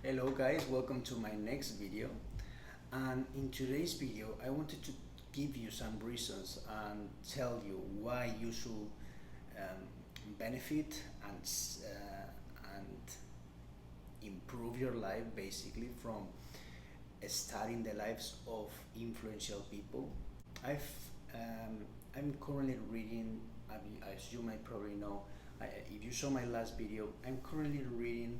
Hello guys, welcome to my next video. And in today's video I wanted to give you some reasons and tell you why you should um, benefit and improve your life basically from studying the lives of influential people. I've I'm currently reading, as you might probably know, if you saw my last video, I'm currently reading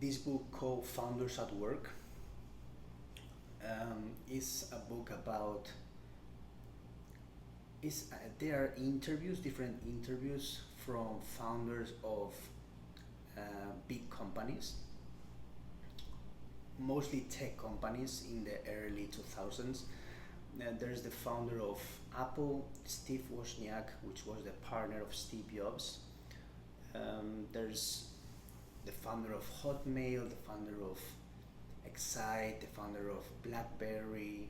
this book called Founders at Work. It's a book about there are interviews, different interviews from founders of uh, big companies, mostly tech companies in the early 2000s. There's the founder of Apple, Steve Wozniak, which was the partner of Steve Jobs. There's the founder of Hotmail, the founder of Excite, the founder of BlackBerry,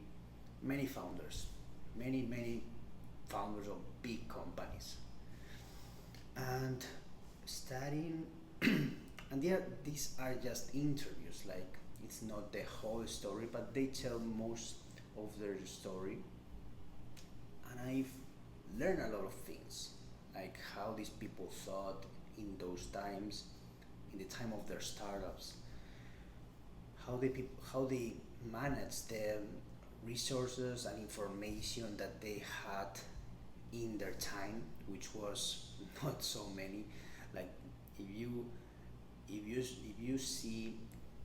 many founders, many founders of big companies, and studying. And these are just interviews, like it's not the whole story, but they tell most of their story, and I've learned a lot of things, like how these people thought in those times, in the time of their startups, how they manage the resources and information that they had in their time, which was not so many. Like if you if you see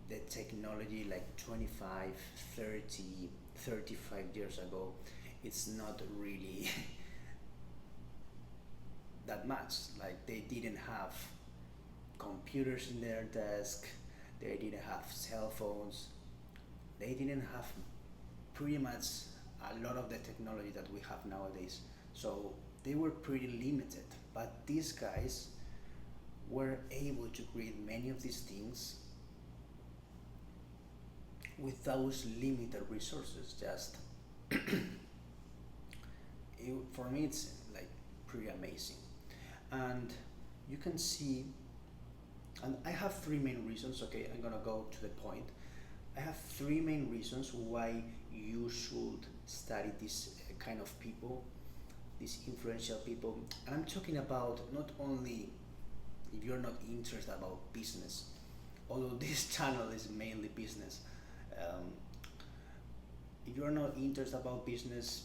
the technology like 25, 30, 35 years ago, it's not really that much. Like they didn't have computers in their desk, they didn't have cell phones, they didn't have pretty much a lot of the technology that we have nowadays. So they were pretty limited. But these guys were able to create many of these things with those limited resources. Just for me, it's like pretty amazing. And you can see, and I have three main reasons. Okay, I'm gonna go to the point. I have three main reasons why you should study this kind of people, these influential people. And I'm talking about not only if you're not interested about business, although this channel is mainly business. Um, if you're not interested about business,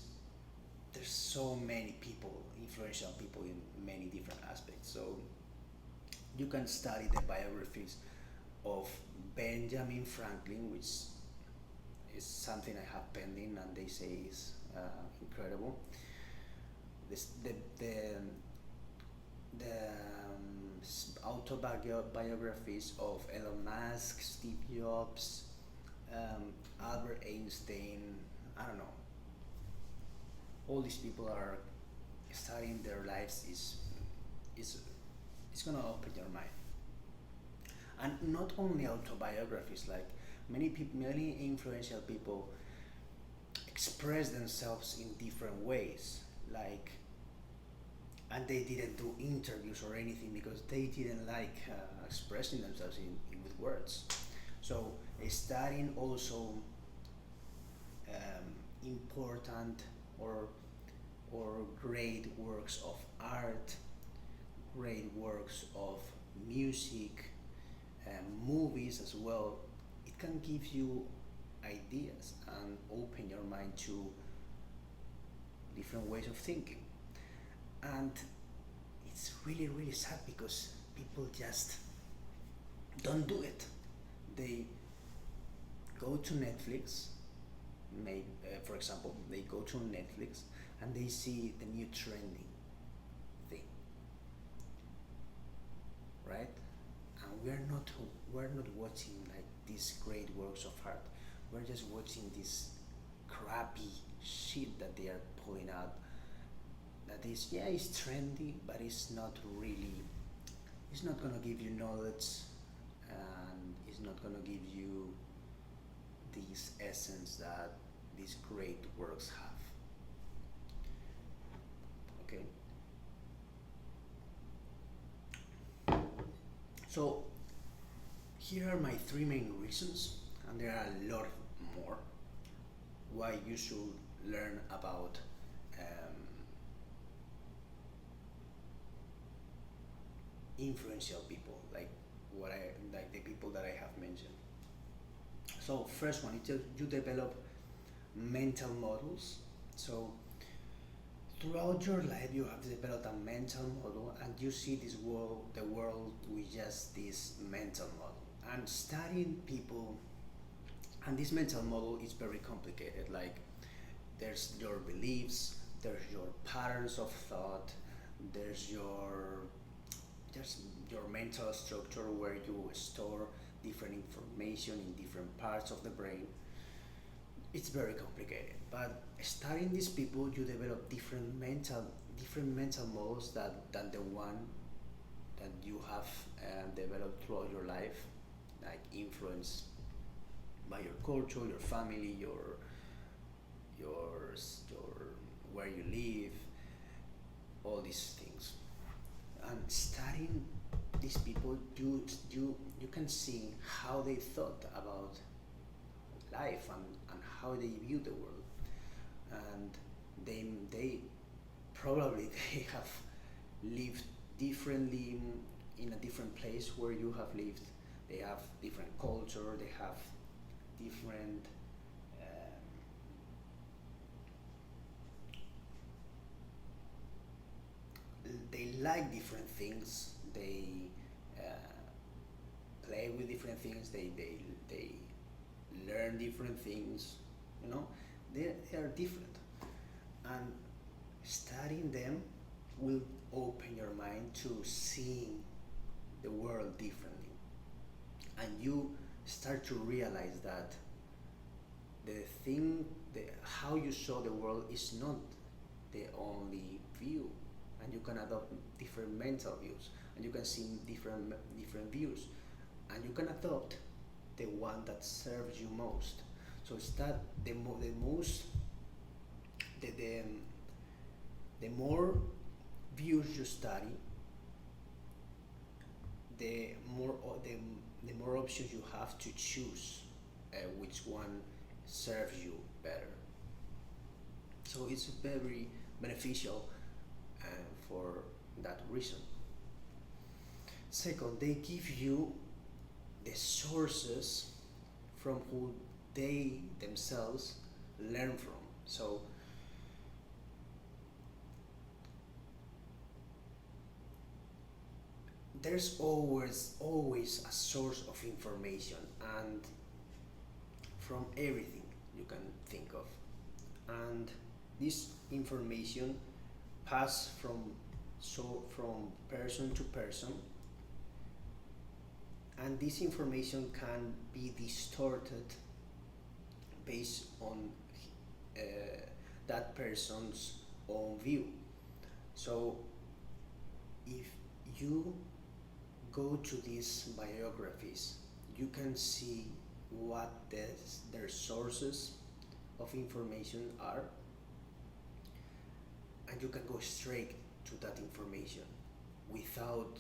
there's so many people, influential people in many different aspects. So you can study the biographies of Benjamin Franklin, which is something I have pending, and they say is incredible. This, the autobiographies of Elon Musk, Steve Jobs, Albert Einstein. I don't know. All these people are studying their lives is it's gonna open your mind. And not only autobiographies, like many people, many influential people express themselves in different ways, like, and they didn't do interviews or anything because they didn't like expressing themselves with words. So studying also important or great works of art, great works of music, movies as well. It can give you ideas and open your mind to different ways of thinking. And it's really sad because people just don't do it. They go to Netflix, for example, they go to Netflix and they see the new trending thing, right? And we're not watching like these great works of art. We're just watching this crappy shit that they are pulling out. That is, yeah, it's trendy, but it's not really. It's not gonna give you knowledge, and it's not gonna give you this essence that these great works have. Okay, so Here are my three main reasons, and there are a lot more, why you should learn about influential people, like the people that I have mentioned. So first one, you develop mental models. So throughout your life, you have developed a mental model, and you see the world with just this mental model. And studying people, and this mental model is very complicated. Like there's your beliefs, there's your patterns of thought, there's there's your mental structure where you store different information in different parts of the brain. It's very complicated, but studying these people, you develop different mental models than the one that you have developed throughout your life, like influenced by your culture, your family, your where you live, all these things. And studying these people, you can see how they thought about life, and how they view the world. And they probably they have lived differently in a different place where you have lived. They have different culture, they have different they like different things. They play with different things. They learn different things. You know, they are different, and studying them will open your mind to seeing the world differently, and you start to realize that the thing, how you saw the world is not the only view, and you can adopt different mental views, and you can see different views, and you can adopt the one that serves you most. So it's that the most the more views you study, the the more options you have to choose which one serves you better. So it's very beneficial uh, for that reason. Second, they give you the sources from who they themselves learn from. So there's always a source of information, and from everything you can think of, and this information pass from person to person, and this information can be distorted based on uh, that person's own view. So if you go to these biographies, you can see what their sources of information are, and you can go straight to that information without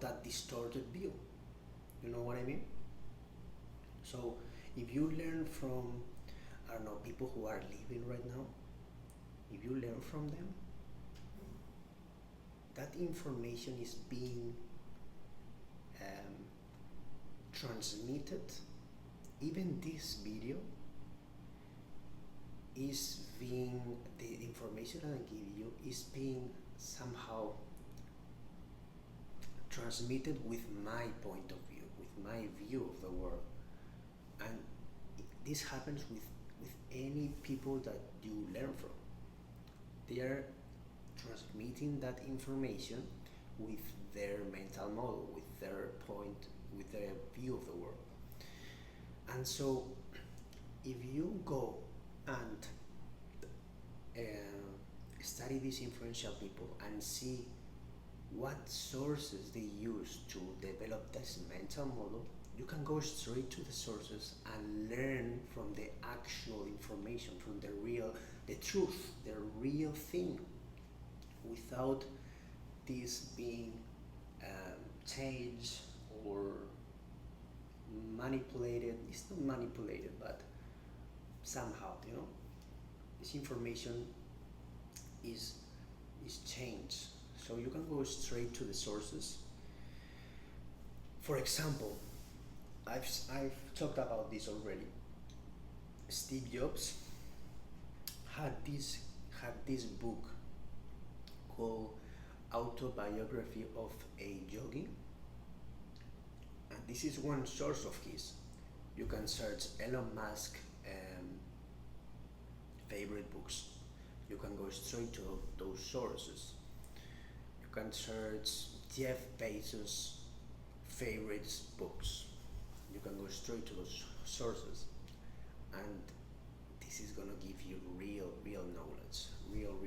that distorted view. You know what I mean? So if you learn from, I don't know, people who are living right now, if you learn from them, that information is being um, transmitted. Even this video is being, the information I give you is being somehow transmitted with my point of view, with my view of the world. And this happens with any people that you learn from. They are transmitting that information with their mental model, with their point, with their view of the world. And so if you go and uh, study these influential people and see what sources they use to develop this mental model, you can go straight to the sources and learn from the actual information, from the truth, the real thing, without this being changed or manipulated. It's not manipulated, but somehow, this information is changed. So you can go straight to the sources. For example, I've talked about this already. Steve Jobs had this book called Autobiography of a Yogi, and this is one source of his. You can search Elon Musk favorite books. You can go straight to those sources. You can search Jeff Bezos favorites books. You can go straight to those sources, and this is gonna give you real knowledge, real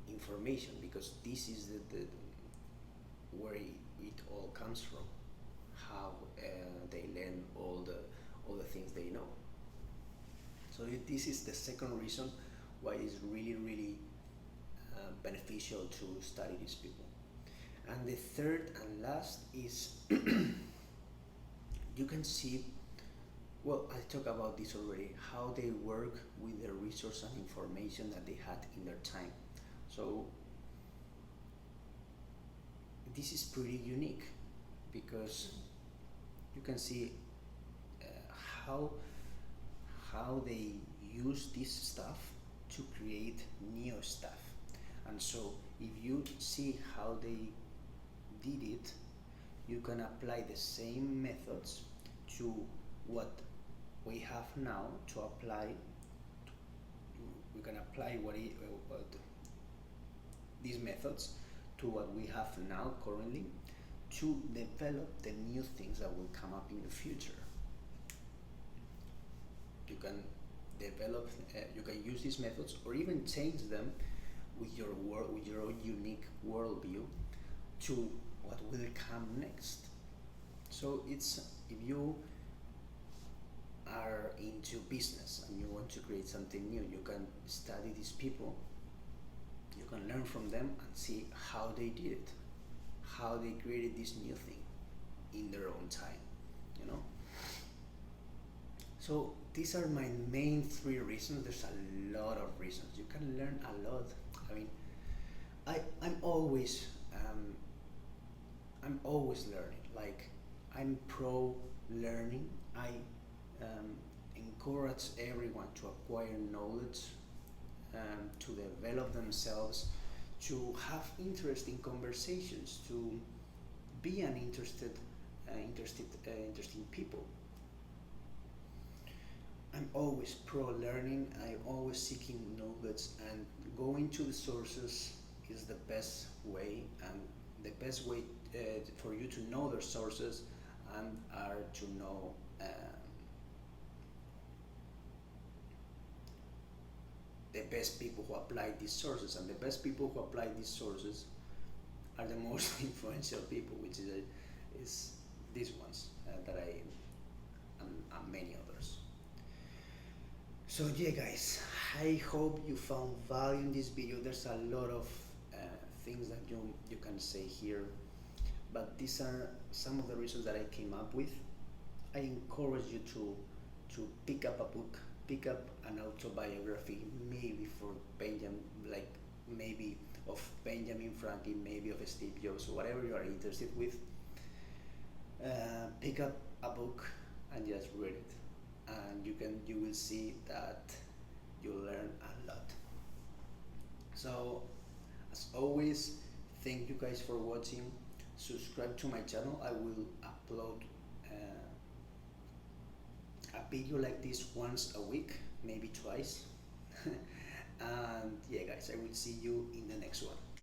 information, because this is the where it all comes from, how they learn all the things they know. So this is the second reason why it's really beneficial to study these people. And the third and last is you can see, well, I talked about this already, how they work with the resource and information that they had in their time. So this is pretty unique because you can see uh, how they use this stuff to create new stuff. And so if you see how they did it, you can apply the same methods to what we have now to apply. We can apply these methods to what we have now currently to develop the new things that will come up in the future. You can develop, you can use these methods or even change them with your own unique worldview to what will come next. So it's, if you are into business and you want to create something new, you can study these people, you can learn from them and see how they did it, how they created this new thing in their own time, So these are my main three reasons. There's a lot of reasons. You can learn a lot. I mean, I'm always learning. Like, I'm pro learning. I encourage everyone to acquire knowledge, to develop themselves, to have interesting conversations, to be an interesting people. I'm always pro learning. I'm always seeking knowledge, and going to the sources is the best way, and the best way for you to know their sources and are to know the best people who apply these sources, and the best people who apply these sources are the most influential people, which is these ones that I and many others. So yeah, guys, I hope you found value in this video. There's a lot of things that you can say here, but these are some of the reasons that I came up with. I encourage you to pick up a book, pick up an autobiography, maybe for Benjamin, like maybe of Benjamin Franklin, maybe of Steve Jobs, whatever you are interested with. Pick up a book and just read it, and you will see that you'll learn a lot. So as always, thank you guys for watching. Subscribe to my channel. I will upload a video like this once a week, maybe twice. And yeah, guys, I will see you in the next one.